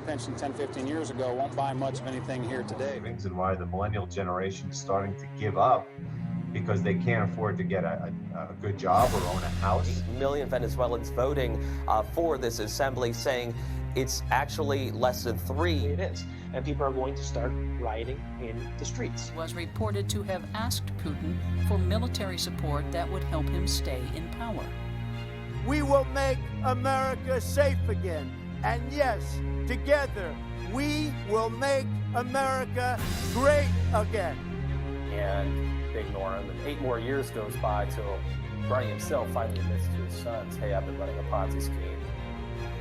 pension 10, 15 years ago won't buy much of anything here today. And why the millennial generation is starting to give up because they can't afford to get a good job or own a house. 8 million Venezuelans voting for this assembly, saying it's actually less than 3. It is. And people are going to start rioting in the streets. Was reported to have asked Putin for military support that would help him stay in power. We will make America safe again. And yes, together, we will make America great again. And they ignore him. And 8 more years goes by till Bernie himself finally admits to his sons, hey, I've been running a Ponzi scheme.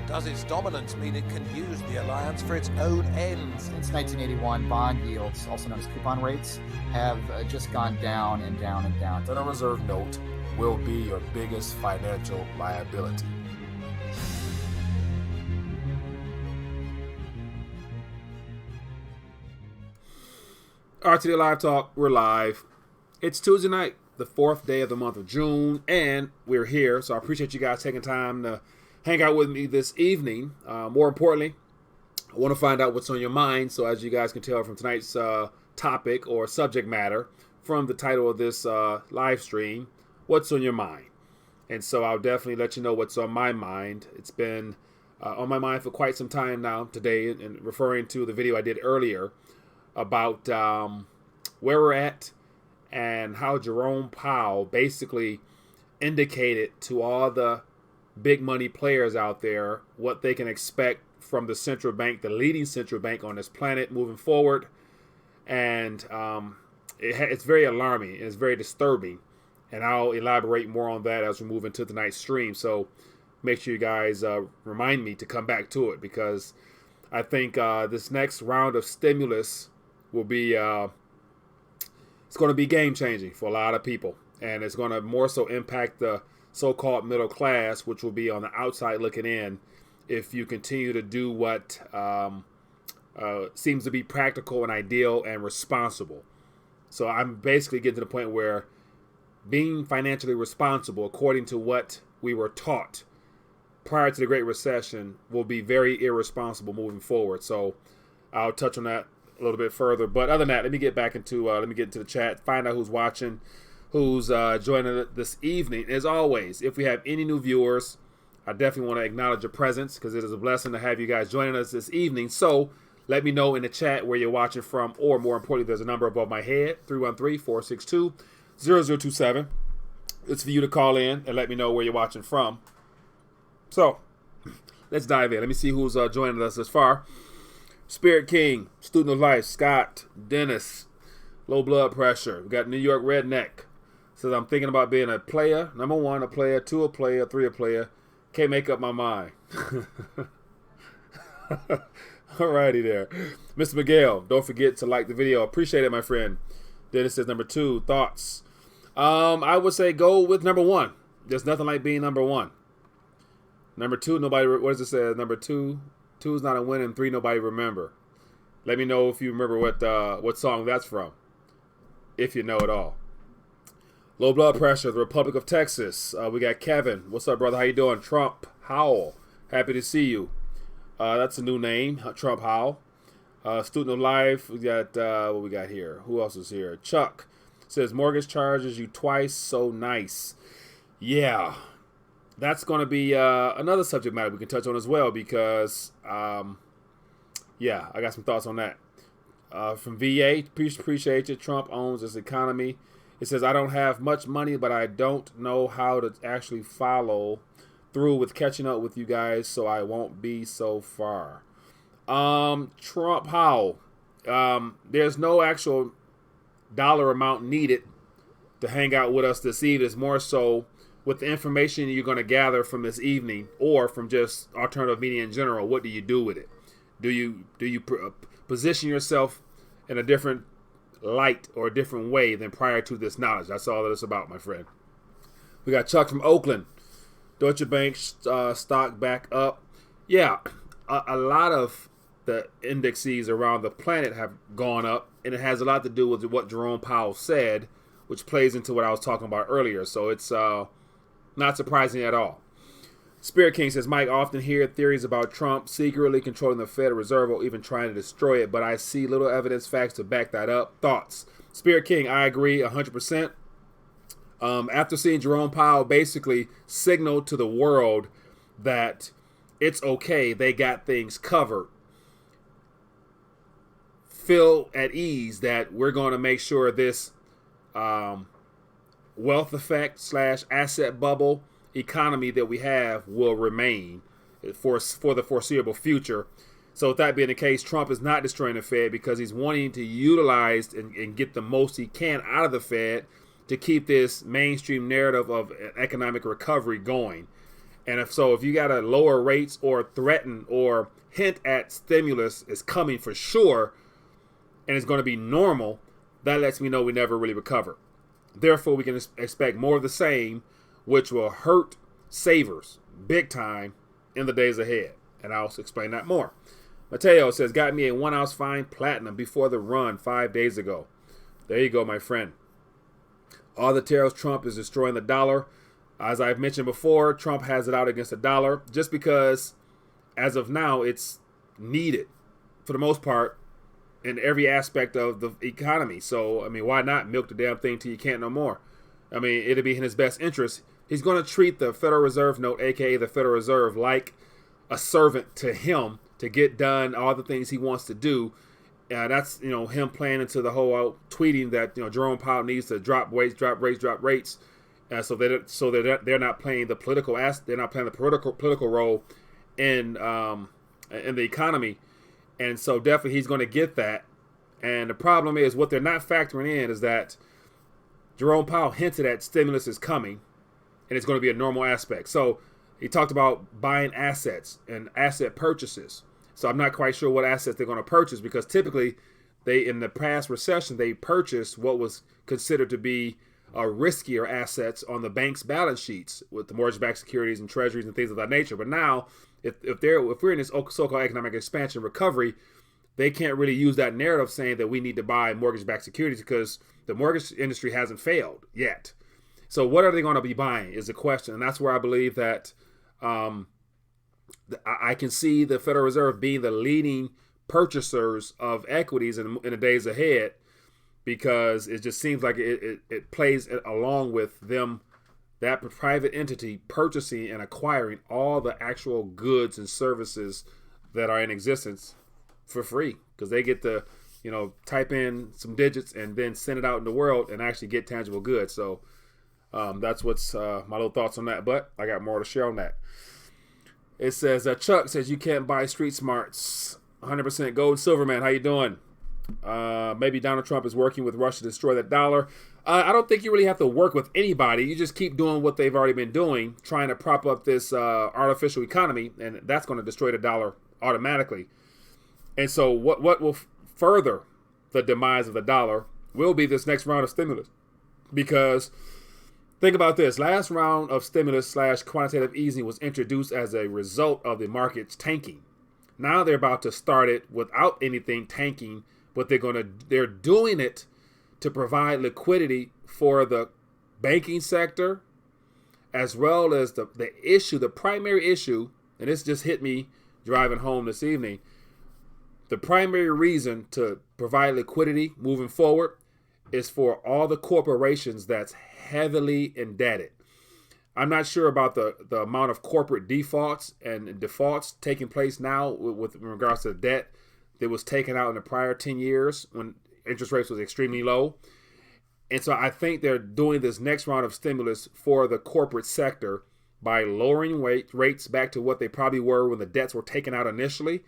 Does its dominance mean it can use the alliance for its own ends? Since 1981, bond yields, also known as coupon rates, have just gone down and down and down. Federal Reserve note will be your biggest financial liability. RTD Live Talk, we're live. It's Tuesday night, the 4th day of the month of June, and we're here. So I appreciate you guys taking time to hang out with me this evening. More importantly, I want to find out what's on your mind. So as you guys can tell from tonight's topic or subject matter from the title of this live stream, what's on your mind? And so I'll definitely let you know what's on my mind. It's been on my mind for quite some time now today, and referring to the video I did earlier about where we're at and how Jerome Powell basically indicated to all the big money players out there what they can expect from the central bank, the leading central bank on this planet moving forward. And it's very alarming and it's very disturbing. And I'll elaborate more on that as we move into tonight's stream. So make sure you guys remind me to come back to it, because I think this next round of stimulus will be, it's going to be game changing for a lot of people. And it's going to more so impact the so-called middle class, which will be on the outside looking in if you continue to do what seems to be practical and ideal and responsible. So I'm basically getting to the point where being financially responsible, according to what we were taught prior to the Great Recession, will be very irresponsible moving forward. So I'll touch on that a little bit further. But other than that, let me get into the chat, find out who's watching, who's joining this evening. As always, if we have any new viewers, I definitely want to acknowledge your presence, because it is a blessing to have you guys joining us this evening. So let me know in the chat where you're watching from, or more importantly, there's a number above my head, 313-462-0027. It's for you to call in and let me know where you're watching from. So let's dive in. Let me see who's joining us thus far. Spirit King, Student of Life, Scott, Dennis, Low Blood Pressure. We got New York Redneck. Says, I'm thinking about being a player. Number 1, a player. 2, a player. 3, a player. Can't make up my mind. Alrighty there. Mr. Miguel, don't forget to like the video. Appreciate it, my friend. Dennis says, number 2, thoughts. I would say go with number 1. There's nothing like being number 1. Number 2, nobody, what does it say? Number 2 is not a win, and 3, nobody remember. Let me know if you remember what song that's from, if you know it all. Low Blood Pressure, the Republic of Texas. We got Kevin. What's up, brother? How you doing? Trump Howell. Happy to see you. That's a new name, Trump Howell. Student of Life. We got what we got here. Who else is here? Chuck says mortgage charges you twice. So nice. Yeah, that's going to be another subject matter we can touch on as well, because yeah, I got some thoughts on that. From VA, appreciate you. Trump owns this economy. It says, I don't have much money, but I don't know how to actually follow through with catching up with you guys, so I won't be so far. Trump Howell, there's no actual dollar amount needed to hang out with us this evening. It's more so with the information you're going to gather from this evening, or from just alternative media in general. What do you do with it? Do you position yourself in a different light or a different way than prior to this knowledge? That's all that it's about, my friend. We got Chuck from Oakland. Deutsche Bank stock back up. Yeah, a lot of the indexes around the planet have gone up, and it has a lot to do with what Jerome Powell said, which plays into what I was talking about earlier. So it's not surprising at all. Spirit King says, Mike, often hear theories about Trump secretly controlling the Federal Reserve or even trying to destroy it, but I see little evidence, facts to back that up. Thoughts? Spirit King, I agree 100%. After seeing Jerome Powell basically signal to the world that it's okay, they got things covered, feel at ease that we're going to make sure this wealth effect / asset bubble economy that we have will remain for the foreseeable future. So with that being the case, Trump is not destroying the Fed because he's wanting to utilize and get the most he can out of the Fed to keep this mainstream narrative of economic recovery going. And if you got to lower rates or threaten or hint at stimulus is coming for sure and it's going to be normal, that lets me know we never really recover. Therefore, we can expect more of the same, which will hurt savers big time in the days ahead. And I'll explain that more. Mateo says, got me a 1 ounce fine platinum before the run 5 days ago. There you go, my friend. All the tariffs, Trump is destroying the dollar. As I've mentioned before, Trump has it out against the dollar just because as of now, it's needed for the most part in every aspect of the economy. So, I mean, why not milk the damn thing till you can't no more? I mean, it'll be in his best interest. He's going to treat the Federal Reserve note, a.k.a. the Federal Reserve, like a servant to him to get done all the things he wants to do. That's, him playing into the whole tweeting that, Jerome Powell needs to drop rates. So they're not playing the political they're not playing the political role in the economy. And so definitely he's going to get that. And the problem is what they're not factoring in is that Jerome Powell hinted at stimulus is coming and it's going to be a normal aspect. So he talked about buying assets and asset purchases. So I'm not quite sure what assets they're going to purchase because typically in the past recession, they purchased what was considered to be riskier assets on the bank's balance sheets with the mortgage-backed securities and treasuries and things of that nature. But now, if we're in this so-called economic expansion recovery, they can't really use that narrative saying that we need to buy mortgage-backed securities because the mortgage industry hasn't failed yet. So what are they going to be buying is the question. And that's where I believe that I can see the Federal Reserve being the leading purchasers of equities in the days ahead, because it just seems like it plays along with them, that private entity purchasing and acquiring all the actual goods and services that are in existence for free, because they get to, type in some digits and then send it out in the world and actually get tangible goods. So that's what's my little thoughts on that. But I got more to share on that. It says, Chuck says you can't buy street smarts. 100% gold and silver, man. How you doing? Maybe Donald Trump is working with Russia to destroy that dollar. I don't think you really have to work with anybody. You just keep doing what they've already been doing, trying to prop up this artificial economy, and that's going to destroy the dollar automatically. And so what will further the demise of the dollar will be this next round of stimulus. Because think about this. Last round of stimulus / quantitative easing was introduced as a result of the markets tanking. Now they're about to start it without anything tanking, but they're doing it to provide liquidity for the banking sector, as well as the primary issue, and this just hit me driving home this evening. The primary reason to provide liquidity moving forward is for all the corporations that's heavily indebted. I'm not sure about the amount of corporate defaults and defaults taking place now with regards to the debt that was taken out in the prior 10 years when interest rates was extremely low. And so I think they're doing this next round of stimulus for the corporate sector by lowering rates back to what they probably were when the debts were taken out initially,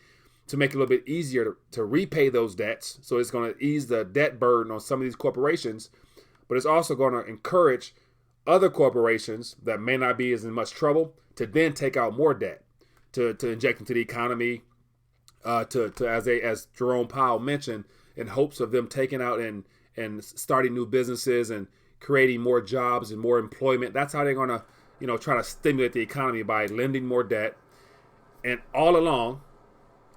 to make it a little bit easier to repay those debts. So it's going to ease the debt burden on some of these corporations, but it's also going to encourage other corporations that may not be as in much trouble to then take out more debt to inject into the economy, as Jerome Powell mentioned, in hopes of them taking out and starting new businesses and creating more jobs and more employment. That's how they're going to, try to stimulate the economy, by lending more debt. And all along,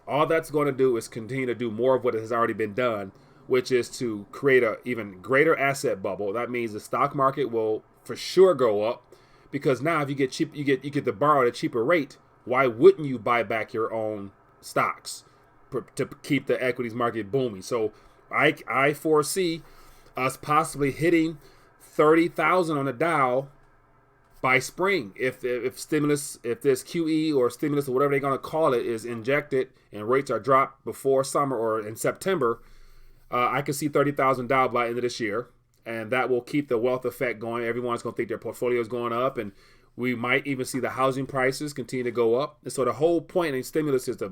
all that's going to do is continue to do more of what has already been done, which is to create an even greater asset bubble. That means the stock market will for sure go up, because now if you get cheap, you get to borrow at a cheaper rate. Why wouldn't you buy back your own stocks to keep the equities market booming? So I foresee us possibly hitting 30,000 on the Dow by spring if stimulus, if this QE or stimulus or whatever they're going to call it is injected and rates are dropped before summer or in September. I can see 30,000 Dow by the end of this year, and that will keep the wealth effect going. Everyone's going to think their portfolio is going up, and we might even see the housing prices continue to go up. And so the whole point in stimulus is to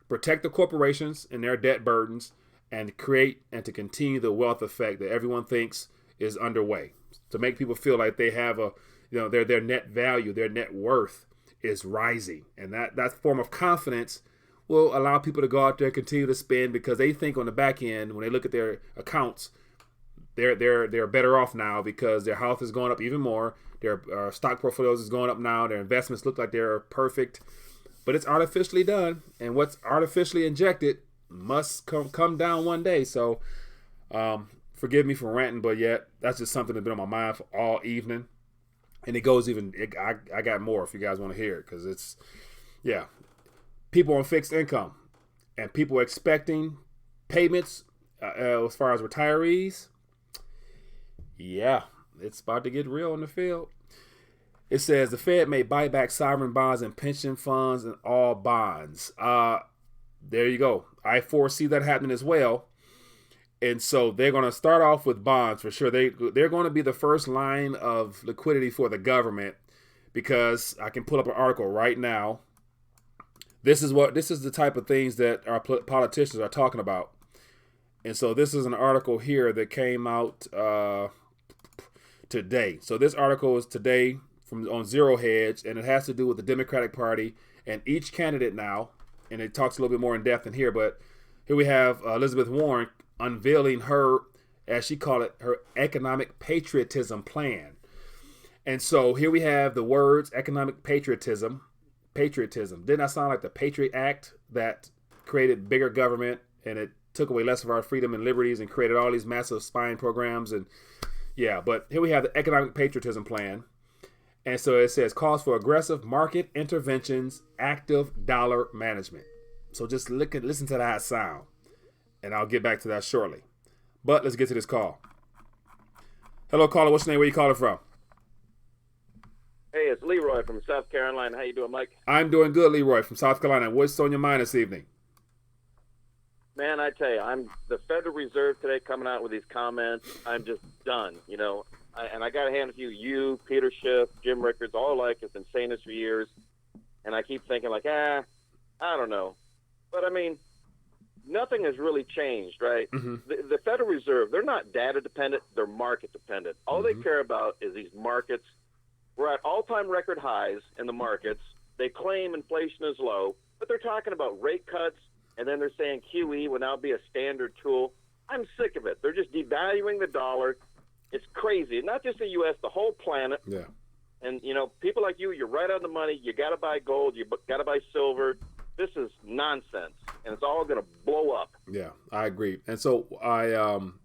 protect the corporations and their debt burdens and create and to continue the wealth effect that everyone thinks is underway, to make people feel like they have their net value, their net worth is rising. And that form of confidence will allow people to go out there and continue to spend, because they think on the back end, when they look at their accounts, they're better off now because their health is going up even more. Their stock portfolios is going up now. Their investments look like they're perfect, but it's artificially done, and what's artificially injected must come down one day. So forgive me for ranting, but yet that's just something that's been on my mind for all evening, and it goes even. I got more if you guys want to hear it, because it's people on fixed income and people expecting payments as far as retirees. Yeah, it's about to get real in the field. It says the Fed may buy back sovereign bonds and pension funds and all bonds. There you go. I foresee that happening as well. And so they're going to start off with bonds for sure. They're going to be the first line of liquidity for the government, because I can pull up an article right now. This is the type of things that our politicians are talking about. And so this is an article here that came out today. So this article is today on Zero Hedge, and it has to do with the Democratic Party and each candidate now. And it talks a little bit more in depth in here, but here we have Elizabeth Warren unveiling her, as she called it, her economic patriotism plan. And so here we have the words economic patriotism. Patriotism. Didn't that sound like the Patriot Act that created bigger government, and it took away less of our freedom and liberties and created all these massive spying programs? And but here we have the economic patriotism plan. And so it says calls for aggressive market interventions, active dollar management. So just listen to that sound, and I'll get back to that shortly. But let's get to this call. Hello, caller. What's your name? Where you calling from? Hey, it's Leroy from South Carolina. How you doing, Mike? I'm doing good, Leroy from South Carolina. What's on your mind this evening? Man, I tell you, the Federal Reserve today coming out with these comments. I'm just done, and I got to hand it to you, Peter Schiff, Jim Rickards, all have been saying this for years. And I keep thinking I don't know. But, I mean, nothing has really changed, right? Mm-hmm. The Federal Reserve, they're not data dependent. They're market dependent. All they care about is these markets. We're at all-time record highs in the markets. They claim inflation is low, but they're talking about rate cuts, and then they're saying QE will now be a standard tool. I'm sick of it. They're just devaluing the dollar. It's crazy. Not just the U.S., the whole planet. Yeah. And, people like you're right on the money. You got to buy gold. You got to buy silver. This is nonsense, and it's all going to blow up. Yeah, I agree. And so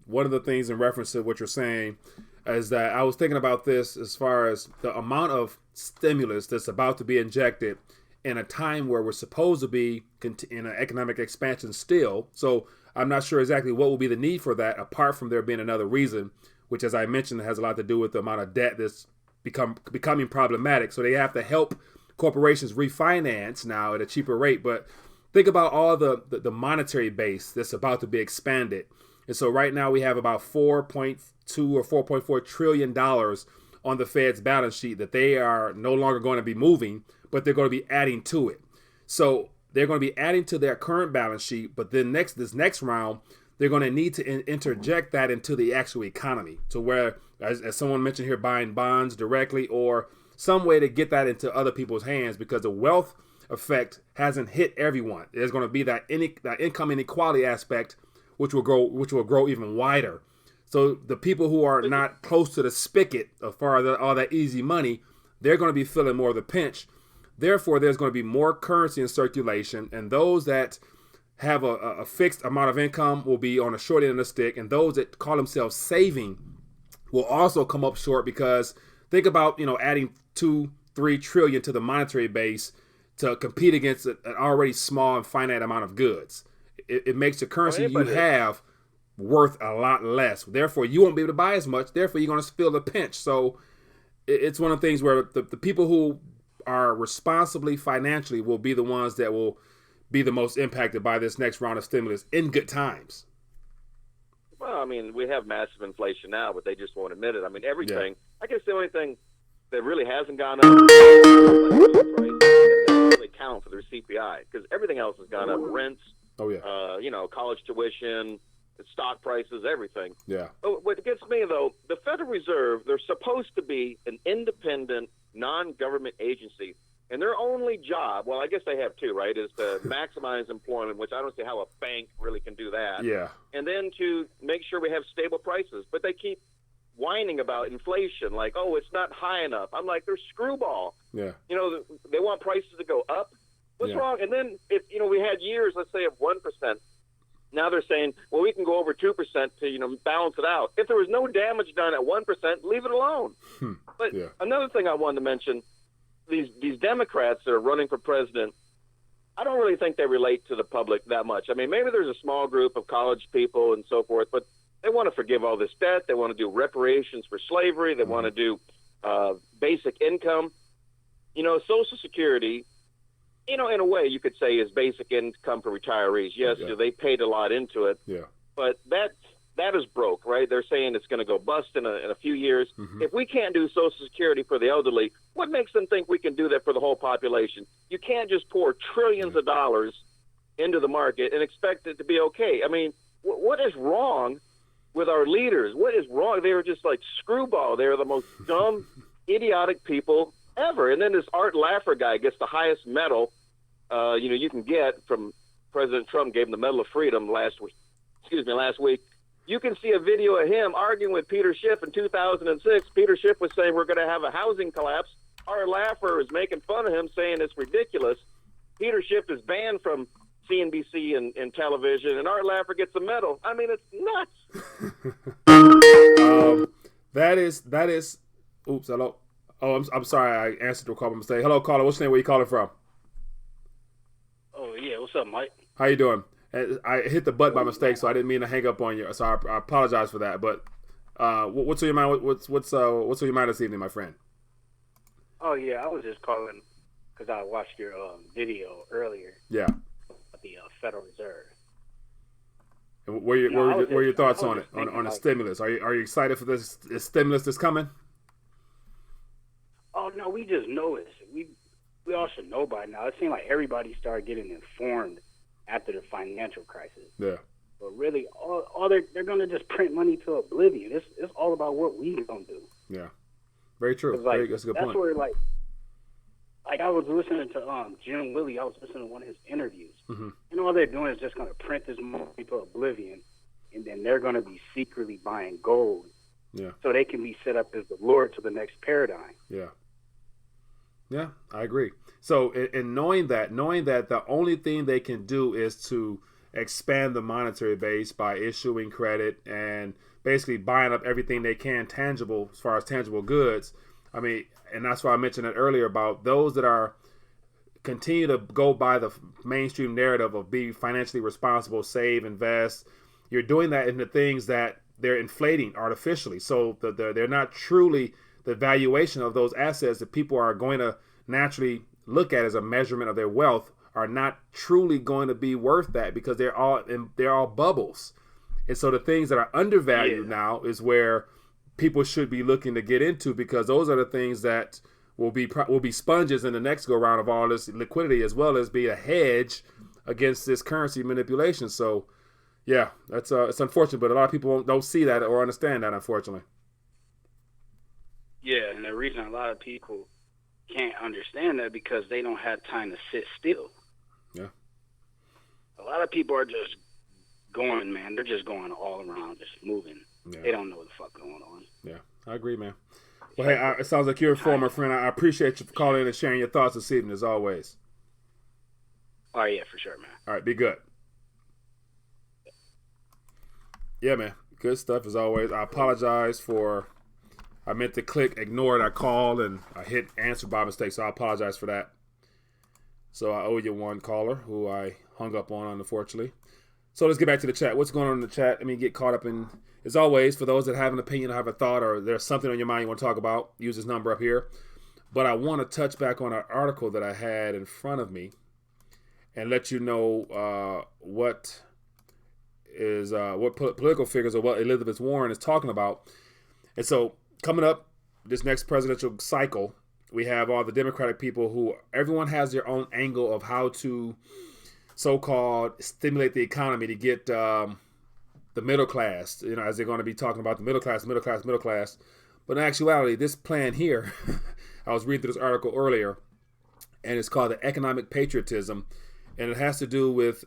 one of the things in reference to what you're saying is that I was thinking about this as far as the amount of stimulus that's about to be injected in a time where we're supposed to be in an economic expansion still. So I'm not sure exactly what will be the need for that, apart from there being another reason, which, as I mentioned, has a lot to do with the amount of debt that's becoming problematic. So they have to help corporations refinance now at a cheaper rate. But think about all the monetary base that's about to be expanded. And so right now we have about $4.2 or $4.4 trillion on the Fed's balance sheet that they are no longer going to be moving, but they're going to be adding to it. So they're going to be adding to their current balance sheet, but then this next round, they're going to need to interject that into the actual economy, to where, as someone mentioned here, buying bonds directly or some way to get that into other people's hands, because the wealth effect hasn't hit everyone. There's going to be that income inequality aspect, which will grow even wider. So the people who are not close to the spigot as far as all that easy money, they're going to be feeling more of the pinch. Therefore, there's going to be more currency in circulation, and those that have a fixed amount of income will be on a short end of the stick, and those that call themselves saving will also come up short, because think about adding 2-3 trillion to the monetary base to compete against an already small and finite amount of goods. It makes the currency you have worth a lot less. Therefore, you won't be able to buy as much. Therefore, you're going to feel the pinch. So it's one of the things where the people who are responsibly financially will be the ones that will be the most impacted by this next round of stimulus in good times. Well, I mean, we have massive inflation now, but they just won't admit it. I mean, everything. Yeah. I guess the only thing that really hasn't gone up doesn't really count for their CPI, because everything else has gone up. Rents, college tuition, stock prices, everything. Yeah. But what gets me, though, the Federal Reserve, they're supposed to be an independent, non-government agency. And their only job, well, I guess they have two, right, is to maximize employment, which I don't see how a bank really can do that. Yeah. And then to make sure we have stable prices. But they keep whining about inflation, like, oh, it's not high enough. I'm like, they're screwball. Yeah. They want prices to go up. What's wrong? And then, if we had years, let's say, of 1%. Now they're saying, well, we can go over 2% to, balance it out. If there was no damage done at 1%, leave it alone. But another thing I wanted to mention, these Democrats that are running for president, I don't really think they relate to the public that much. I mean, maybe there's a small group of college people and so forth, but they want to forgive all this debt. They want to do reparations for slavery. They want to do basic income. Social Security, in a way you could say is basic income for retirees. Yes, they paid a lot into it. Yeah. But that is broke, right? They're saying it's going to go bust in a few years. If we can't do Social Security for the elderly, what makes them think we can do that for the whole population? You can't just pour trillions of dollars into the market and expect it to be okay. I mean, what is wrong with our leaders? What is wrong? They were just like screwball. They are the most dumb, idiotic people ever. And then this Art Laffer guy gets the highest medal, you can get from President Trump. Gave him the Medal of Freedom last week. You can see a video of him arguing with Peter Schiff in 2006. Peter Schiff was saying we're going to have a housing collapse. Art Laffer is making fun of him, saying it's ridiculous. Peter Schiff is banned from CNBC and television, and Art Laffer gets a medal. I mean, it's nuts. That is. Oops, hello. Oh, I'm sorry. I answered the call by mistake. Hello, caller. What's your name? Where you calling from? Oh yeah. What's up, Mike? How you doing? I hit the button by mistake, so I didn't mean to hang up on you. So I apologize for that. But what's on your mind? What's on your mind this evening, my friend? Oh yeah, I was just calling because I watched your video earlier. Yeah. About the Federal Reserve. And what are your thoughts on it? On the stimulus? Are you excited for this stimulus that's coming? Oh no, we just know it. We all should know by now. It seemed like everybody started getting informed after the financial crisis. Yeah. But really, all they're going to just print money to oblivion. It's all about what we going to do. Yeah. Very true. That's a good point. That's where, like I was listening to Jim Willie. I was listening to one of his interviews. And all they're doing is just going to print this money to oblivion, and then they're going to be secretly buying gold. Yeah. So they can be set up as the Lord to the next paradigm. Yeah. Yeah, I agree. So, in knowing that the only thing they can do is to expand the monetary base by issuing credit and basically buying up everything they can tangible as far as tangible goods. I mean, and that's why I mentioned it earlier about those that are continue to go by the mainstream narrative of be financially responsible, save, invest. You're doing that in the things that they're inflating artificially. So they're not truly the valuation of those assets that people are going to naturally look at as a measurement of their wealth are not truly going to be worth that, because they're all bubbles. And so the things that are undervalued now is where people should be looking to get into, because those are the things that will be sponges in the next go round of all this liquidity, as well as be a hedge against this currency manipulation. So yeah, that's it's unfortunate, but a lot of people don't see that or understand that, unfortunately. Yeah, and the reason a lot of people can't understand that because they don't have time to sit still. Yeah. A lot of people are just going, man. They're just going all around, just moving. Yeah. They don't know what the fuck going on. Yeah, I agree, man. Well, hey, it sounds like you're informed, my friend. I appreciate you for calling in and sharing your thoughts this evening, as always. Oh, yeah, for sure, man. All right, be good. Yeah, man. Good stuff, as always. I apologize for I meant to click ignore that call, and I hit answer by mistake, so I apologize for that. So I owe you one caller who I hung up on, unfortunately. So let's get back to the chat. What's going on in the chat? Let me get caught up in, as always, for those that have an opinion, have a thought, or there's something on your mind you want to talk about, use this number up here. But I want to touch back on an article that I had in front of me and let you know what political figures or what Elizabeth Warren is talking about. And so coming up this next presidential cycle, we have all the Democratic people who everyone has their own angle of how to so-called stimulate the economy to get the middle class, as they're going to be talking about the middle class. But in actuality, this plan here, I was reading through this article earlier, and it's called the economic patriotism, and it has to do with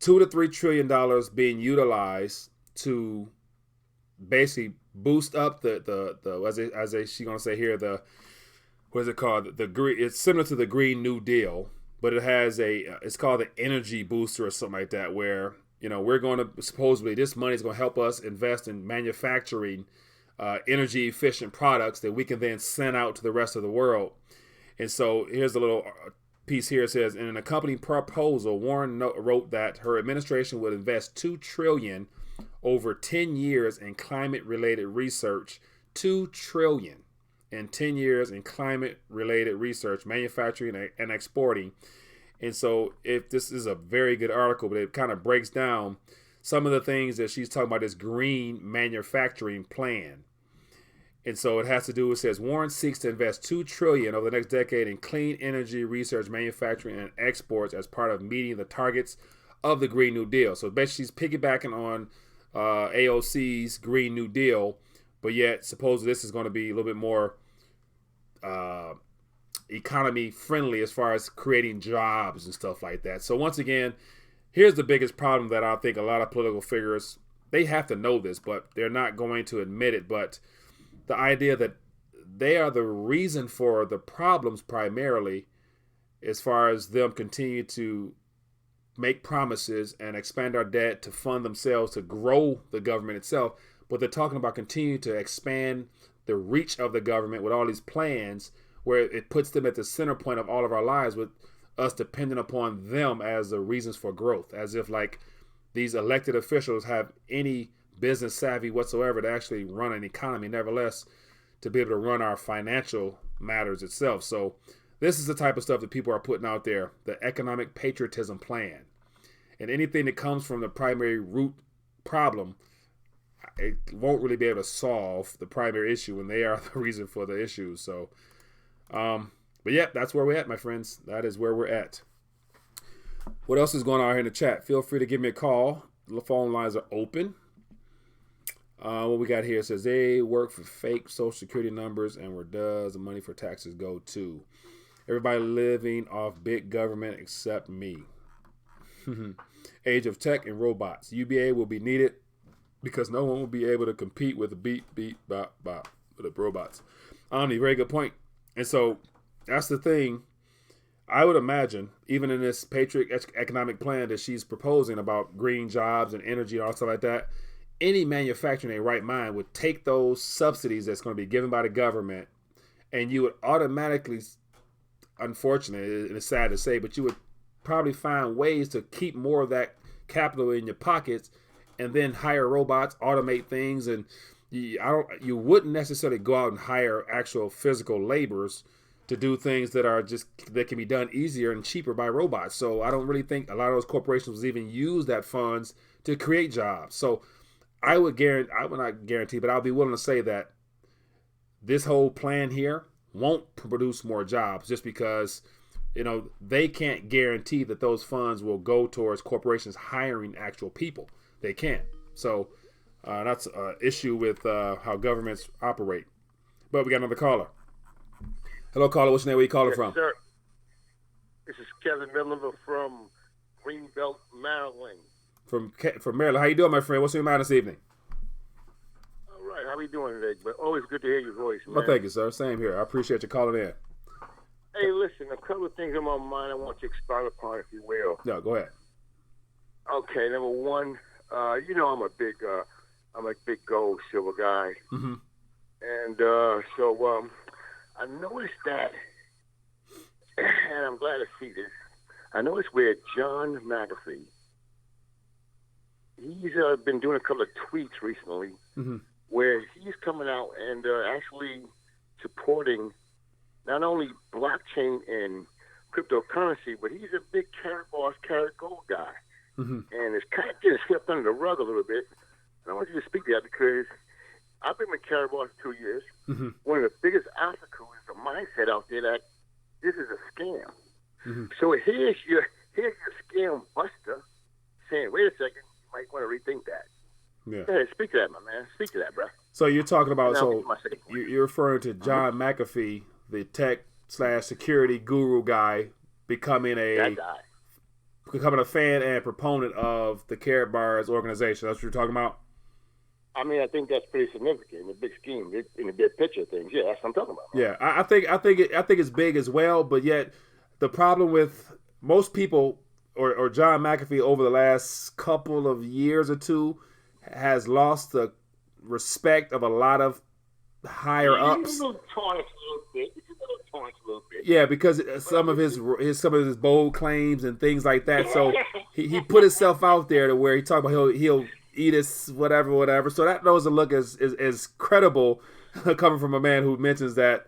$2 to $3 trillion being utilized to basically boost up the she's gonna say here, the what is it called, the green, it's similar to the Green New Deal, but it has it's called the energy booster or something like that, where we're going to supposedly, this money is going to help us invest in manufacturing energy efficient products that we can then send out to the rest of the world. And so here's a little piece here. It says, in an accompanying proposal, Warren wrote that her administration would invest $2 trillion over 10 years in climate-related research. $2 trillion in 10 years in climate-related research, manufacturing, and exporting. And so if this is a very good article, but it kind of breaks down some of the things that she's talking about, this green manufacturing plan. And so it has to do, it says, Warren seeks to invest $2 trillion over the next decade in clean energy research, manufacturing, and exports as part of meeting the targets of the Green New Deal. So basically she's piggybacking on AOC's Green New Deal, but yet supposedly this is going to be a little bit more economy friendly as far as creating jobs and stuff like that. So once again, here's the biggest problem that I think a lot of political figures, they have to know this, but they're not going to admit it. But the idea that they are the reason for the problems primarily, as far as them continue to make promises and expand our debt to fund themselves, to grow the government itself. But they're talking about continuing to expand the reach of the government with all these plans, where it puts them at the center point of all of our lives, with us depending upon them as the reasons for growth, as if like these elected officials have any business savvy whatsoever to actually run an economy, nevertheless to be able to run our financial matters itself. So this is the type of stuff that people are putting out there, the economic patriotism plan. And anything that comes from the primary root problem, it won't really be able to solve the primary issue when they are the reason for the issue. So but yeah, that's where we're at, my friends. That is where we're at. What else is going on here in the chat? Feel free to give me a call. The phone lines are open. What we got here, it says they work for fake social security numbers, and where does the money for taxes go to? Everybody living off big government except me. Age of tech and robots. UBA will be needed because no one will be able to compete with the beep, bop, bop with the robots. Very good point. And so that's the thing. I would imagine, even in this patriot economic plan that she's proposing about green jobs and energy and all stuff like that, any manufacturer in their right mind would take those subsidies that's going to be given by the government, and you would automatically, unfortunately, it's sad to say, but you would probably find ways to keep more of that capital in your pockets and then hire robots, automate things. And you wouldn't necessarily go out and hire actual physical laborers to do things that can be done easier and cheaper by robots. So I don't really think a lot of those corporations would even use that funds to create jobs. So I would not guarantee, but I'll be willing to say that this whole plan here won't produce more jobs, just because they can't guarantee that those funds will go towards corporations hiring actual people. They can't. So that's an issue with how governments operate. But we got another caller. Hello, caller. What's your name? Where you calling from? Sir. This is Kevin Miller from Greenbelt, Maryland. From Maryland. How you doing, my friend? What's your mind this evening? All right. How are you doing today? But always good to hear your voice, man. Well, thank you, sir. Same here. I appreciate you calling in. Hey, listen, a couple of things on my mind I want you to expound upon, if you will. Yeah, go ahead. Okay, number one, I'm a big gold silver guy. Mm-hmm. And so I noticed that, and I'm glad to see this. I noticed where John McAfee, he's been doing a couple of tweets recently where he's coming out and actually supporting not only blockchain and cryptocurrency, but he's a big carrot boss, carrot gold guy. And it's kind of getting swept under the rug a little bit. And I want you to speak to that because I've been with carrot boss 2 years. One of the biggest obstacles is the mindset out there that this is a scam. So here's your scam buster saying, wait a second, you might want to rethink that. Yeah. Go ahead, speak to that, my man. Speak to that, bro. So you're talking about, Now, my second point. you're referring to John McAfee, the tech/security guru guy, becoming a fan and proponent of the Carrot Bars organization. That's what you're talking about? I mean, I think that's pretty significant in the big scheme, in the big picture of things. Yeah, that's what I'm talking about. Yeah, I think it's big as well, but yet the problem with most people or John McAfee over the last couple of years or two has lost the respect of a lot of higher ups. It's a little tarnished a little bit. Yeah, because some of his bold claims and things like that. So he put himself out there to where he talked about he'll eat us whatever. So that doesn't look as credible coming from a man who mentions that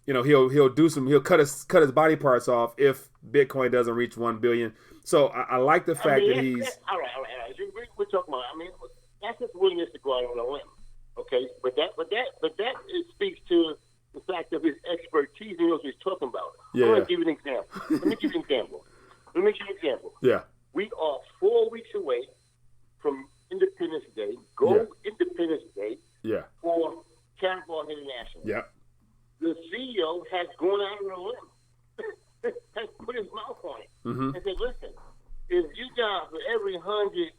he'll cut his body parts off if Bitcoin doesn't reach 1 billion. So I like the fact that he's all right. We're talking about. I mean, that's his willingness to go out on a limb. Okay, but that it speaks to the fact of his expertise. He knows what he's talking about. Yeah. I'm going to give you an example. Let me give you an example. Yeah. We are 4 weeks away from Independence Day. Independence Day. Yeah. For Carrot Bars International. Yeah. The CEO has gone out on a limb, has put his mouth on it, and said, "Listen, if you got for every 100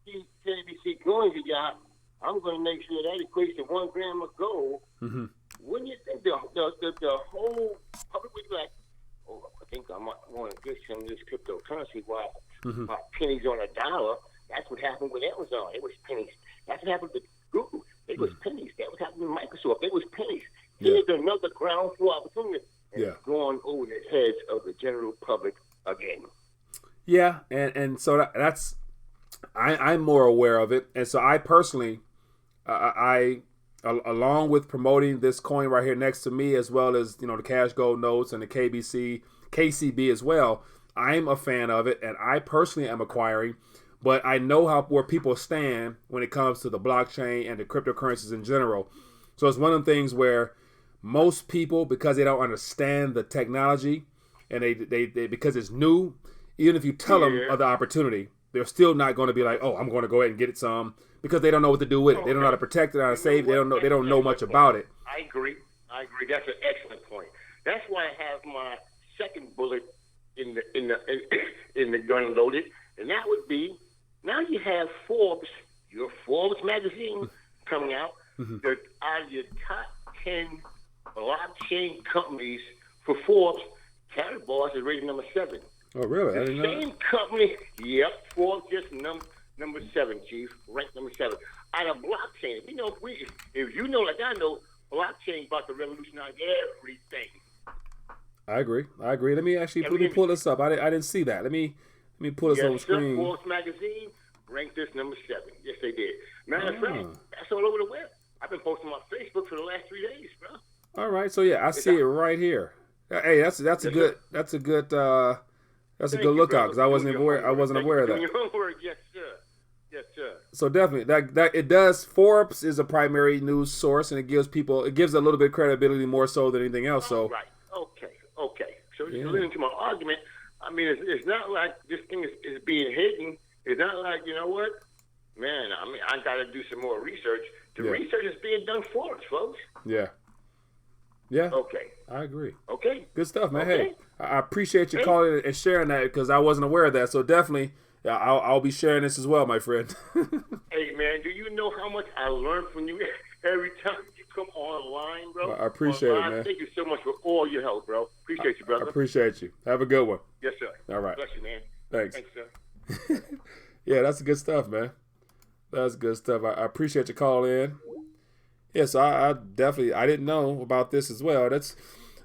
KBC coins you got, I'm going to make sure that equates to 1 gram of gold." Wouldn't you think the whole public would be like, "Oh, I think I might want to get some of this cryptocurrency. Why pennies on a dollar?" That's what happened with Amazon. It was pennies. That's what happened with Google. It was pennies. That was happening with Microsoft. It was pennies. Here's another ground floor opportunity. And it's going over the heads of the general public again. Yeah, and so that's I'm more aware of it, and so I personally, I along with promoting this coin right here next to me, as well as the Cash Gold notes and the KCB as well. I'm a fan of it, and I personally am acquiring. But I know where people stand when it comes to the blockchain and the cryptocurrencies in general. So it's one of the things where most people, because they don't understand the technology and they because it's new, even if you tell them of the opportunity, they're still not going to be like, "Oh, I'm going to go ahead and get it some," because they don't know what to do with it. They don't know how to protect it, how to save it. They don't know much about it. I agree. That's an excellent point. That's why I have my second bullet in the gun loaded, and that would be, now you have your Forbes magazine coming out. That out of your top 10 blockchain companies for Forbes, Carrot Bars is rated number 7. Oh, really? I The didn't know. same company, Forbes just number 7, Chief, ranked number 7. Out of blockchain, if you know like I know, blockchain about to revolutionize everything. I agree. Let me pull this up. I didn't see that. Let me pull this on the screen. Forbes magazine ranked this number 7. Yes, they did. Matter of fact, that's all over the web. I've been posting on Facebook for the last 3 days, bro. All right, so yeah, I see it right here. Hey, that's a good lookout, because I wasn't aware of that. Yes, sir. Yes, sir. So definitely, that it does. Forbes is a primary news source, and it gives a little bit of credibility more so than anything else. So right, okay. So listening to my argument, I mean, it's not like this thing is being hidden. It's not like, you know what, man. I mean, I got to do some more research. The research is being done for us, folks. Yeah. Okay. I agree. Okay. Good stuff, man. Okay. Hey, I appreciate you calling and sharing that, because I wasn't aware of that. So definitely, I'll be sharing this as well, my friend. Hey, man, do you know how much I learn from you every time you come online, bro? I appreciate it, man. Thank you so much for all your help, bro. Appreciate you, brother. I appreciate you. Have a good one. Yes, sir. All right. Bless you, man. Thanks. Thanks, sir. Yeah, that's good stuff, man. That's good stuff. I appreciate you calling in. Yeah, so I definitely, I didn't know about this as well. This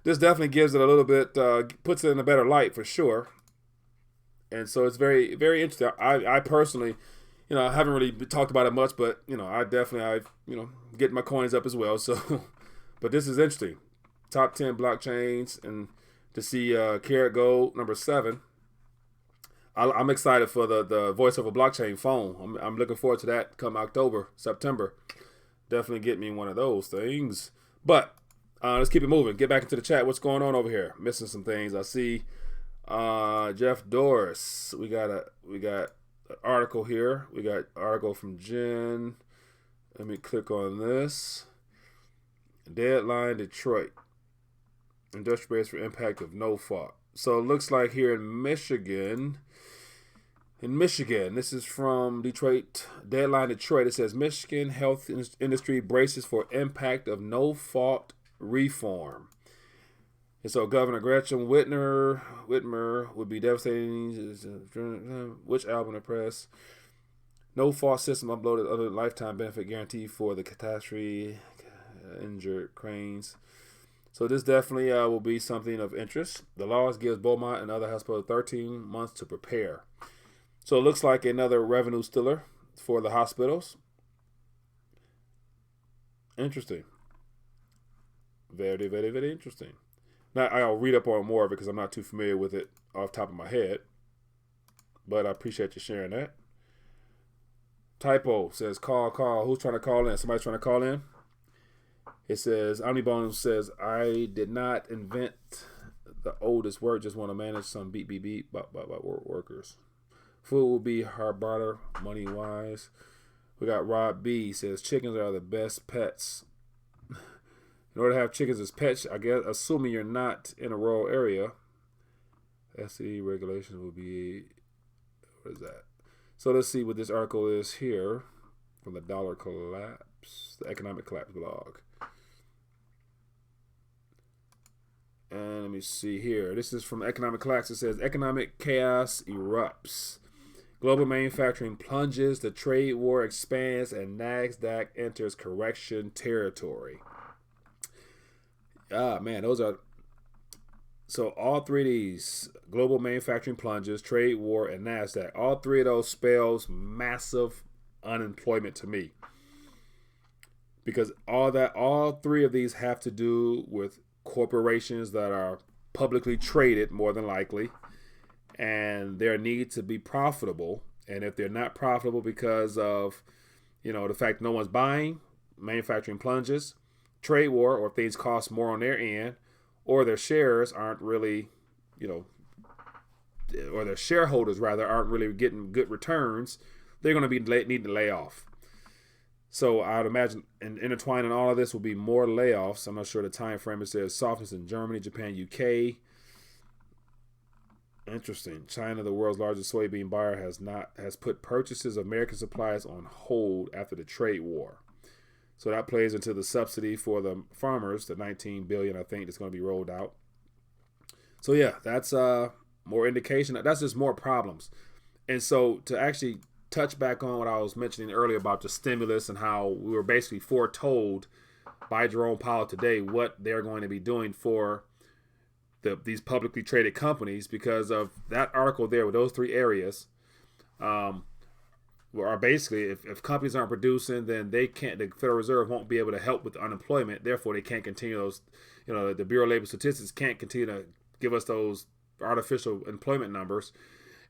definitely gives it a little bit, puts it in a better light for sure. And so it's very, very interesting. I personally, I haven't really talked about it much, but, I get my coins up as well. So, but this is interesting. Top 10 blockchains, and to see Carat Gold number 7. I'm excited for the voice of a blockchain phone. I'm looking forward to that come September. Definitely get me one of those things. But let's keep it moving. Get back into the chat. What's going on over here? Missing some things. I see Jeff Doris. We got an article here. We got an article from Jen. Let me click on this. Deadline Detroit. Industrial base for impact of no fault. So it looks like here in Michigan, this is from Detroit, Deadline Detroit. It says Michigan health industry braces for impact of no fault reform. And so Governor Gretchen Whitmer would be devastating. Which album to press? No fault system uploaded other lifetime benefit guarantee for the catastrophe injured cranes. So this definitely will be something of interest. The laws gives Beaumont and other hospitals 13 months to prepare. So it looks like another revenue stiller for the hospitals. Interesting. Very, very, very interesting. Now, I'll read up on more of it because I'm not too familiar with it off the top of my head. But I appreciate you sharing that. Typo says, call. Who's trying to call in? Somebody's trying to call in? It says, Omnibone says, I did not invent the oldest word, just want to manage some beep, workers. Food will be hard barter, money wise. We got Rob B says, chickens are the best pets. In order to have chickens as pets, I guess, assuming you're not in a rural area, SDB regulations will be, what is that? So let's see what this article is here from the Dollar Collapse, the Economic Collapse blog. And let me see here. This is from Economic Collapse. It says, economic chaos erupts. Global manufacturing plunges, the trade war expands, and NASDAQ enters correction territory. Man, those are... So all three of these, global manufacturing plunges, trade war, and NASDAQ, all three of those spells massive unemployment to me. Because all three of these have to do with corporations that are publicly traded, more than likely, and their need to be profitable. And if they're not profitable because of, the fact no one's buying, manufacturing plunges, trade war, or things cost more on their end, or their shares aren't really, or their shareholders rather aren't really getting good returns, they're going to be need to lay off. So I would imagine intertwining all of this will be more layoffs. I'm not sure the time frame. It says softness in Germany, Japan, UK. Interesting. China, the world's largest soybean buyer, has put purchases of American supplies on hold after the trade war. So that plays into the subsidy for the farmers, the $19 billion I think that's going to be rolled out. So yeah, that's more indication. That's just more problems. And so to actually touch back on what I was mentioning earlier about the stimulus and how we were basically foretold by Jerome Powell today what they're going to be doing for these publicly traded companies, because of that article there with those three areas, are basically if companies aren't producing, then they can't. The Federal Reserve won't be able to help with unemployment. Therefore, they can't continue those. The Bureau of Labor Statistics can't continue to give us those artificial employment numbers,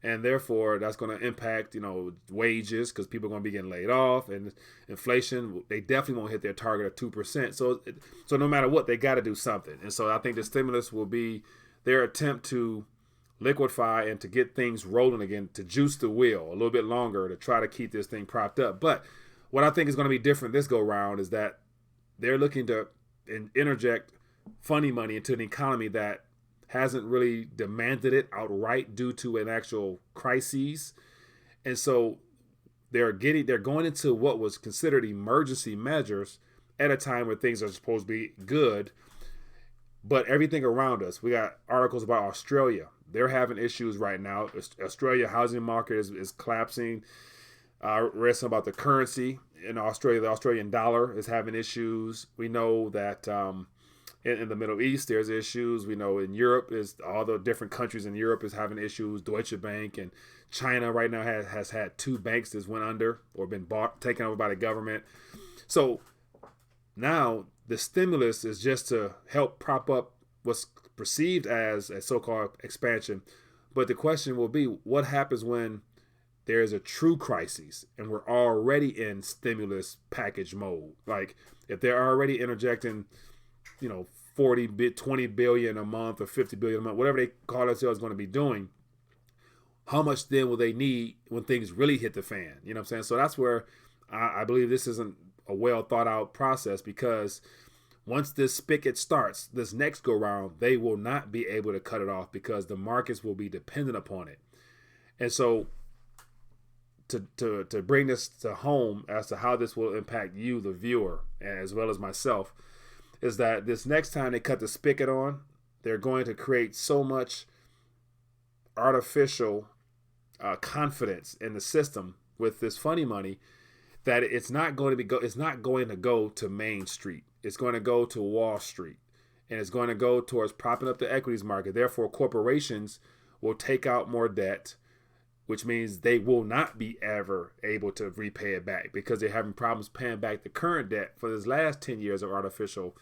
and therefore that's going to impact wages, because people are going to be getting laid off, and inflation. They definitely won't hit their target of 2%. So no matter what, they got to do something. And so I think the stimulus will be their attempt to liquefy and to get things rolling again, to juice the wheel a little bit longer to try to keep this thing propped up. But what I think is going to be different this go round is that they're looking to interject funny money into an economy that hasn't really demanded it outright due to an actual crisis. And so they're going into what was considered emergency measures at a time where things are supposed to be good. But everything around us, we got articles about Australia. They're having issues right now. Australia housing market is collapsing. I read some about the currency in Australia. The Australian dollar is having issues. We know that in the Middle East there's issues. We know in Europe is all the different countries in Europe is having issues. Deutsche Bank and China right now has had 2 banks that went under or been taken over by the government. So now the stimulus is just to help prop up what's perceived as a so-called expansion. But the question will be, what happens when there is a true crisis and we're already in stimulus package mode? Like if they're already interjecting, 20 billion a month or 50 billion a month, whatever they call themselves going to be doing, how much then will they need when things really hit the fan? You know what I'm saying? So that's where I believe this isn't a well thought out process, because once this spigot starts, this next go round, they will not be able to cut it off because the markets will be dependent upon it. And so to bring this to home as to how this will impact you, the viewer, as well as myself, is that this next time they cut the spigot on, they're going to create so much artificial confidence in the system with this funny money that it's not going to go to Main Street. It's going to go to Wall Street, and it's going to go towards propping up the equities market. Therefore, corporations will take out more debt, which means they will not be ever able to repay it back because they're having problems paying back the current debt for this last 10 years of artificial,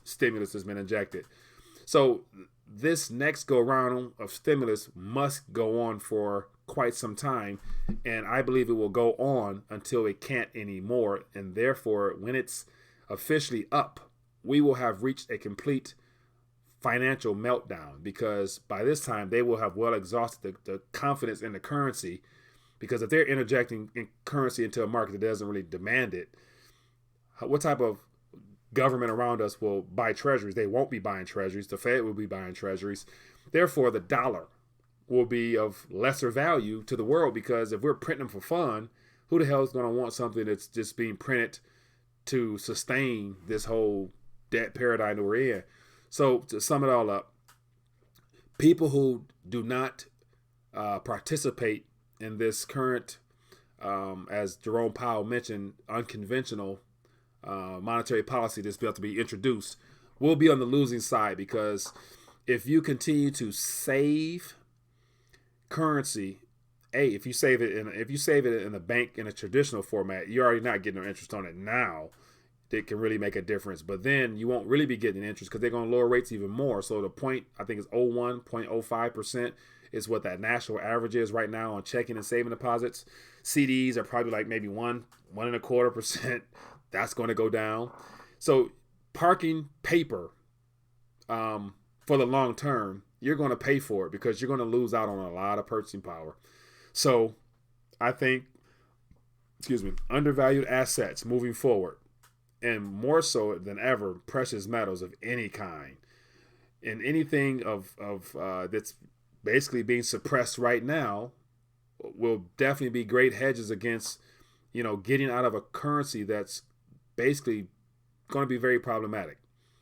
stimulus has been injected. So this next go round of stimulus must go on for quite some time, and I believe it will go on until it can't anymore. And therefore, when it's officially up, we will have reached a complete financial meltdown, because by this time they will have well exhausted the confidence in the currency, because if they're interjecting currency into a market that doesn't really demand it, what type of government around us will buy treasuries? They won't be buying treasuries. The Fed will be buying treasuries. Therefore, the dollar will be of lesser value to the world, because if we're printing them for fun, who the hell is going to want something that's just being printed to sustain this whole debt paradigm that we're in? So to sum it all up, people who do not participate in this current, as Jerome Powell mentioned, unconventional monetary policy that's about to be introduced will be on the losing side, because if you continue to save currency, if you save it in a bank in a traditional format, you're already not getting no interest on it now. It can really make a difference, but then you won't really be getting interest because they're going to lower rates even more. So the point, I think, is 0.05% is what that national average is right now on checking and saving deposits. CDs are probably like maybe 1.25%. That's going to go down. So parking paper for the long term, you're going to pay for it because you're going to lose out on a lot of purchasing power. So I think, undervalued assets moving forward, and more so than ever, precious metals of any kind, and anything of that's basically being suppressed right now will definitely be great hedges against, getting out of a currency that's basically going to be very problematic,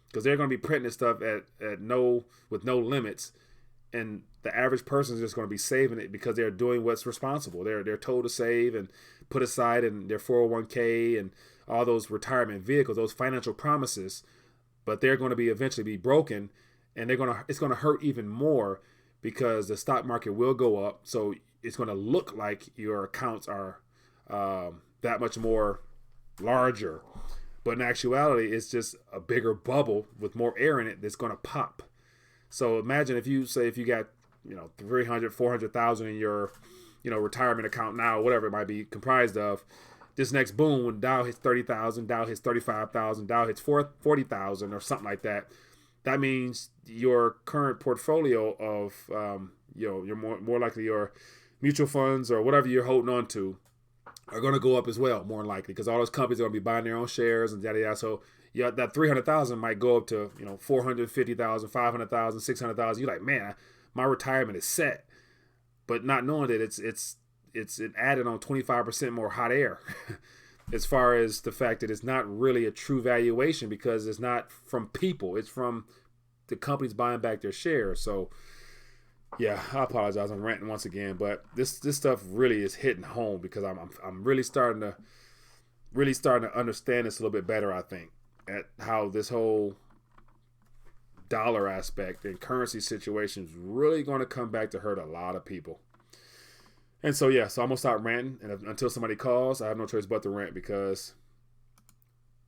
because they're going to be printing this stuff with no limits, and the average person is just going to be saving it because they're doing what's responsible. They're told to save and put aside in their 401k and all those retirement vehicles, those financial promises, but they're going to be eventually be broken, and it's going to hurt even more because the stock market will go up. So it's going to look like your accounts are that much more larger, but in actuality, it's just a bigger bubble with more air in it that's going to pop. So imagine if you got 300, 400,000 in your retirement account now, whatever it might be comprised of. This next boom, when Dow hits 30,000, Dow hits 35,000, Dow hits 40,000 or something like that, that means your current portfolio of you're more likely your mutual funds or whatever you're holding on to are going to go up as well, more likely, because all those companies are going to be buying their own shares and yada yada. So that 300,000 might go up to 450,000, 500,000, 600,000. You're like, man, my retirement is set, but not knowing that it's added on 25% more hot air as far as the fact that it's not really a true valuation, because it's not from people, it's from the companies buying back their shares. So Yeah, I apologize. I'm ranting once again, but this stuff really is hitting home because I'm really starting to understand this a little bit better. I think at how this whole dollar aspect and currency situation is really going to come back to hurt a lot of people. And so yeah, so I'm gonna stop ranting, and until somebody calls, I have no choice but to rant because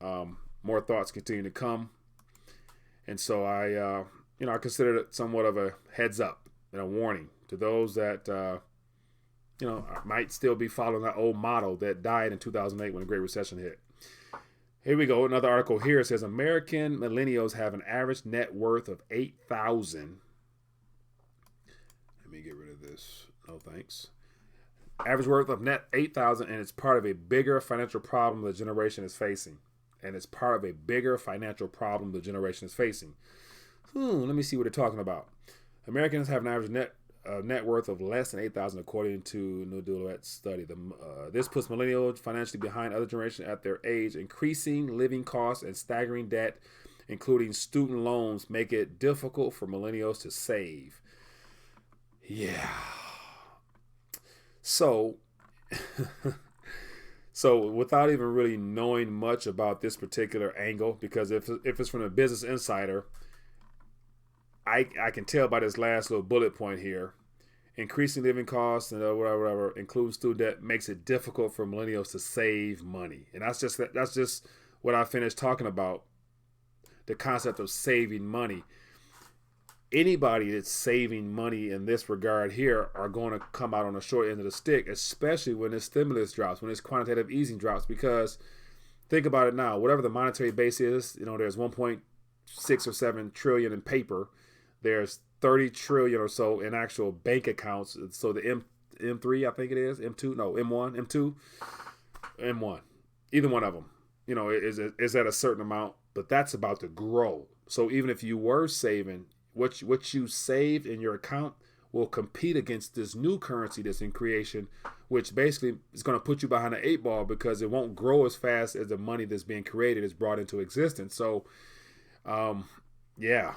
more thoughts continue to come, and so I consider it somewhat of a heads up and a warning to those that might still be following that old model that died in 2008 when the Great Recession hit. Here we go. Another article here says American millennials have an average net worth of $8,000. Let me get rid of this. No thanks. Average worth of net $8,000, and it's part of a bigger financial problem the generation is facing. Let me see what they're talking about. Americans have an average net worth of less than $8,000, according to New Deloitte study. This puts millennials financially behind other generations at their age. Increasing living costs and staggering debt, including student loans, make it difficult for millennials to save. Yeah. So without even really knowing much about this particular angle, because if it's from a Business Insider, I can tell by this last little bullet point here. Increasing living costs and whatever, including student debt, makes it difficult for millennials to save money. And that's just what I finished talking about, the concept of saving money. Anybody that's saving money in this regard here are going to come out on the short end of the stick, especially when this stimulus drops, when this quantitative easing drops, because think about it now, whatever the monetary base is, there's 1.6 or 7 trillion in paper. There's 30 trillion or so in actual bank accounts. So the M3, I think it is, M2, no, M1, M2, M1, either one of them, is at a certain amount, but that's about to grow. So even if you were saving, what you saved in your account will compete against this new currency that's in creation, which basically is going to put you behind the 8 ball because it won't grow as fast as the money that's being created is brought into existence. So, yeah.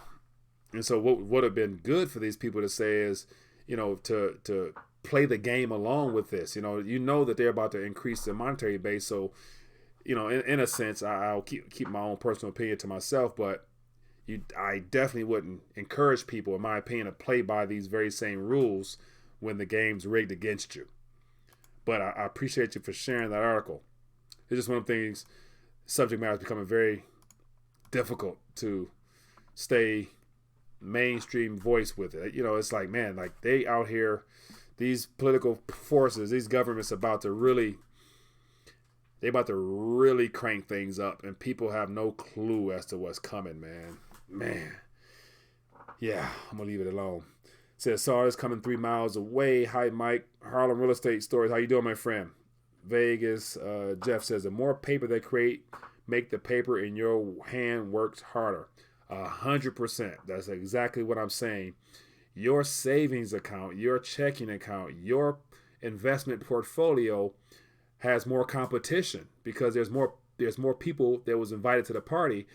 And so what would have been good for these people to say is, to play the game along with this. That they're about to increase their monetary base. So, in a sense, I'll keep my own personal opinion to myself, but I definitely wouldn't encourage people, in my opinion, to play by these very same rules when the game's rigged against you. But I appreciate you for sharing that article. It's just one of the things, subject matter is becoming very difficult to stay mainstream voice with it. It's like, man, like they out here, these political forces, these governments about to really crank things up, and people have no clue as to what's coming, man. Yeah, I'm gonna leave it alone. Says SARS coming 3 miles away. Hi Mike, Harlem real estate stories. How you doing, my friend? Vegas, Jeff says the more paper they create, make the paper in your hand works harder. 100%. That's exactly what I'm saying. Your savings account, your checking account, your investment portfolio has more competition because there's more people that was invited to the party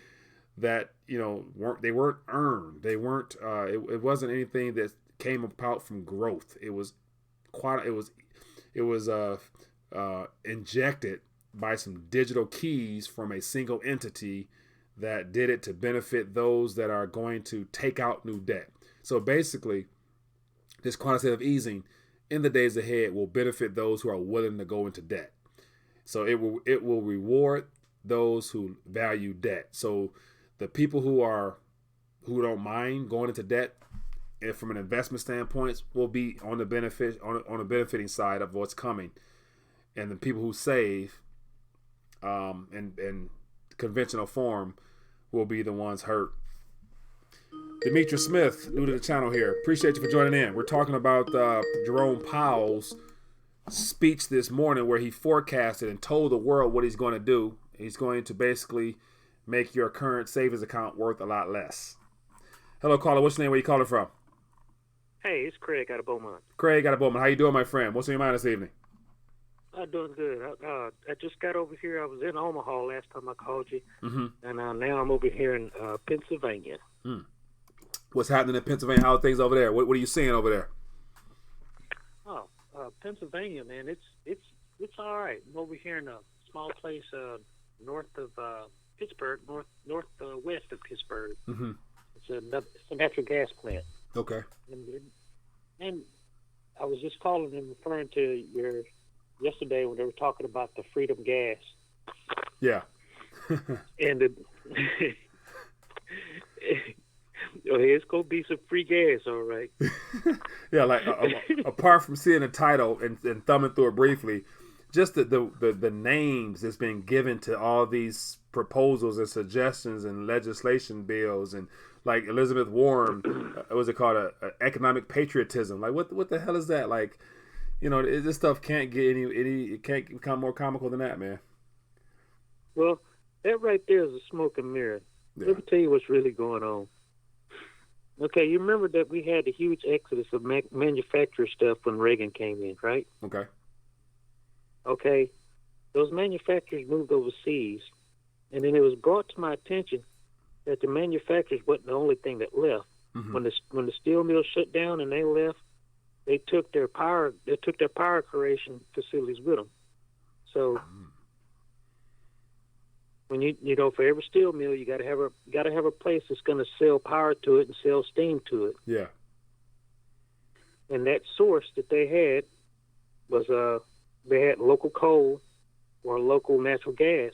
that weren't earned. They weren't. It wasn't anything that came about from growth. It was injected by some digital keys from a single entity that did it to benefit those that are going to take out new debt. So basically, this quantitative easing in the days ahead will benefit those who are willing to go into debt. So it will reward those who value debt. So the people who don't mind going into debt, and from an investment standpoint, will be on the benefiting side of what's coming, and the people who save, in conventional form, will be the ones hurt. Demetrius Smith, new to the channel here. Appreciate you for joining in. We're talking about Jerome Powell's speech this morning, where he forecasted and told the world what he's going to do. He's going to basically make your current savings account worth a lot less. Hello, caller. What's your name? Where you calling from? Hey, it's Craig out of Beaumont. Craig out of Beaumont. How you doing, my friend? What's on your mind this evening? I'm doing good. I just got over here. I was in Omaha last time I called you, and now I'm over here in Pennsylvania. What's happening in Pennsylvania? How are things over there? What are you seeing over there? Oh, Pennsylvania, man, it's all right. I'm over here in a small place north of Pittsburgh, northwest of Pittsburgh. Mm-hmm. It's a natural gas plant. Okay. And I was just calling and referring to yesterday when they were talking about the freedom gas. Yeah. And it's gonna be some free gas, all right. Yeah, like apart from seeing the title and thumbing through it briefly, just the names that's been given to all these proposals and suggestions and legislation bills, and like Elizabeth Warren, what was it called, economic patriotism? Like what the hell is that? Like, this stuff can't get it can't become more comical than that, man. Well, that right there is a smoke and mirror. Yeah. Let me tell you what's really going on. Okay, you remember that we had the huge exodus of manufacturer stuff when Reagan came in, right? Okay. Okay, those manufacturers moved overseas, and then it was brought to my attention that the manufacturers wasn't the only thing that left. Mm-hmm. When the steel mills shut down and they left, they took their power creation facilities with them. So when for every steel mill, you got to have a place that's going to sell power to it and sell steam to it. Yeah. And that source that they had was they had local coal or local natural gas.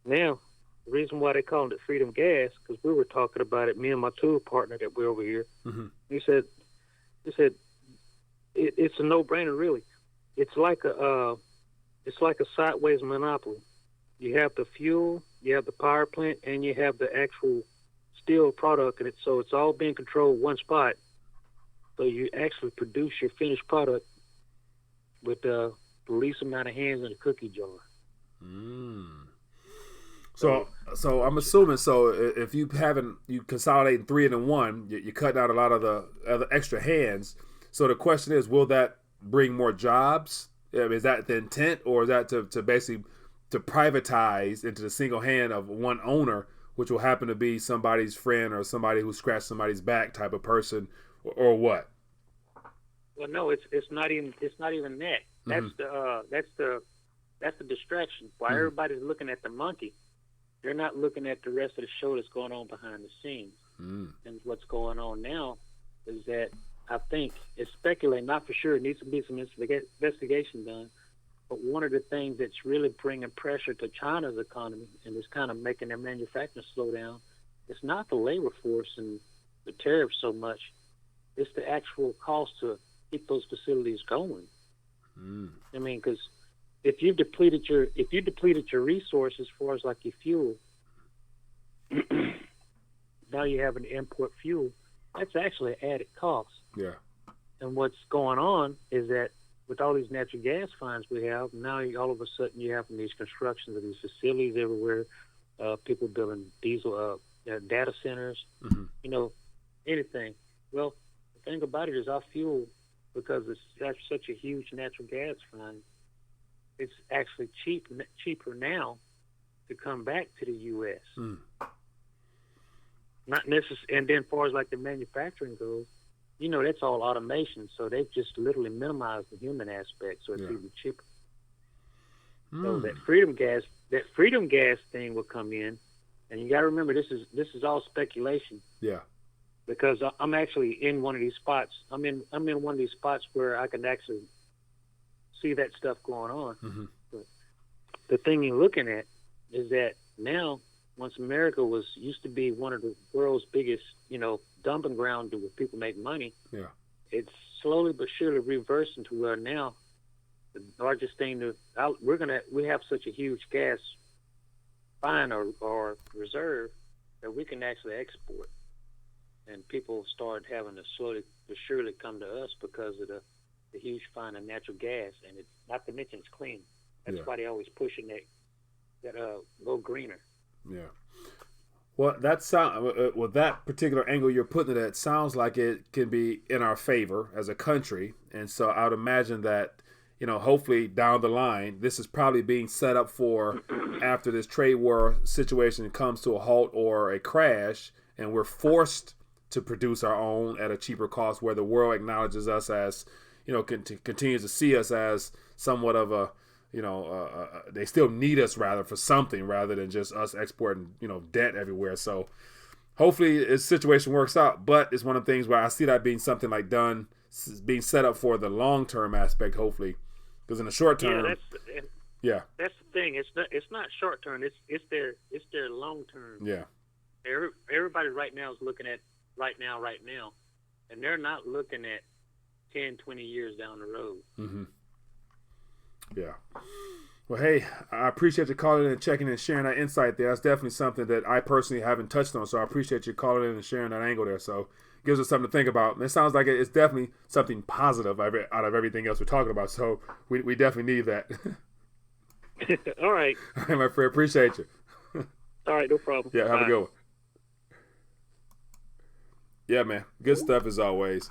Now, the reason why they called it freedom gas, because we were talking about it, me and my tool partner that we're over here. Mm-hmm. He said it's a no-brainer, really. It's like a sideways monopoly. You have the fuel, you have the power plant, and you have the actual steel product in it. So it's all being controlled one spot. So you actually produce your finished product with the least amount of hands in a cookie jar. So I'm assuming, if you consolidating three into one, you cut out a lot of the other extra hands. So the question is, will that bring more jobs? Is that the intent, or is that to basically to privatize into the single hand of one owner, which will happen to be somebody's friend or somebody who scratched somebody's back type of person, or what? Well, no, it's not even that. That's Mm-hmm. that's the distraction. While everybody's looking at the monkey, they're not looking at the rest of the show that's going on behind the scenes. And what's going on now is that I think it's speculating, not for sure. It needs to be some investigation done. But one of the things that's really bringing pressure to China's economy and is kind of making their manufacturing slow down, it's not the labor force and the tariffs so much. It's the actual cost to keep those facilities going. I mean, because if you depleted your resources as far as like your fuel, now you have an import fuel. That's actually an added cost. Yeah. And what's going on is that with all these natural gas finds we have, now all of a sudden you have these constructions of these facilities everywhere, people building diesel data centers, anything. Well, the thing about it is our fuel, because it's such a huge natural gas find, it's actually cheaper now to come back to the U.S. Not necessarily, and then as far as like the manufacturing goes, that's all automation, so they've just literally minimized the human aspect, so it's even cheaper. So that freedom gas thing will come in, and you got to remember this is all speculation. Yeah. Because I'm actually in one of these spots. I'm in one of these spots where I can actually see that stuff going on. Mm-hmm. But the thing you're looking at is that now, once America used to be one of the world's biggest, dumping ground where people make money, yeah, it's slowly but surely reversing to where now the largest thing we have such a huge gas find or reserve that we can actually export, and people start having to slowly but surely come to us because of the huge find of natural gas, and it's not to mention it's clean. That's why they always pushing that go greener. Yeah. Well, with that particular angle you're putting it at, sounds like it can be in our favor as a country. And so I would imagine that, hopefully down the line, this is probably being set up for after this trade war situation comes to a halt or a crash, and we're forced to produce our own at a cheaper cost, where the world acknowledges us as, continues to see us as somewhat of a, they still need us rather for something rather than just us exporting, debt everywhere. So hopefully this situation works out, but it's one of the things where I see that being something like being set up for the long-term aspect, hopefully, because in the short term, that's the thing. It's not short term. It's their long term. Yeah. Everybody right now is looking at right now, and they're not looking at 10, 20 years down the road. Mm-hmm. Yeah. Well, hey, I appreciate you calling in and checking in and sharing that insight there. That's definitely something that I personally haven't touched on, so I appreciate you calling in and sharing that angle there. So it gives us something to think about. And it sounds like it's definitely something positive out of everything else we're talking about, so we definitely need that. All right. All right, my friend. Appreciate you. All right, no problem. Yeah, have a good one. Yeah, man. Good stuff as always.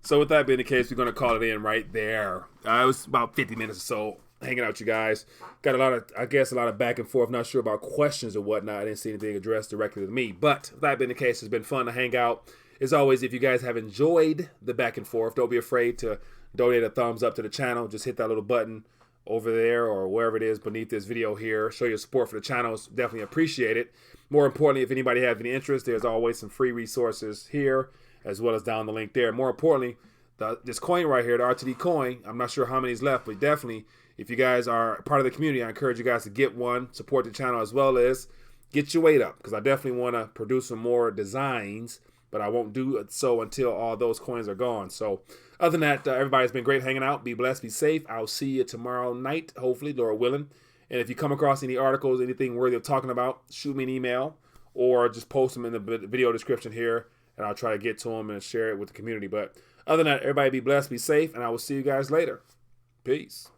So with that being the case, we're going to call it in right there. It was about 50 minutes or so hanging out with you guys. Got a lot of back and forth. Not sure about questions or whatnot. I didn't see anything addressed directly to me. But with that being the case, it's been fun to hang out. As always, if you guys have enjoyed the back and forth, don't be afraid to donate a thumbs up to the channel. Just hit that little button over there or wherever it is beneath this video here. Show your support for the channel. It's definitely appreciate it. More importantly, if anybody has any interest, there's always some free resources here as well as down the link there. More importantly, this coin right here, the RTD coin, I'm not sure how many is left, but definitely, if you guys are part of the community, I encourage you guys to get one, support the channel, as well as get your weight up, because I definitely want to produce some more designs, but I won't do it so until all those coins are gone. So other than that, everybody's been great hanging out. Be blessed, be safe. I'll see you tomorrow night, hopefully, Lord willing. And if you come across any articles, anything worthy of talking about, shoot me an email or just post them in the video description here, and I'll try to get to them and share it with the community. But other than that, everybody be blessed, be safe, and I will see you guys later. Peace.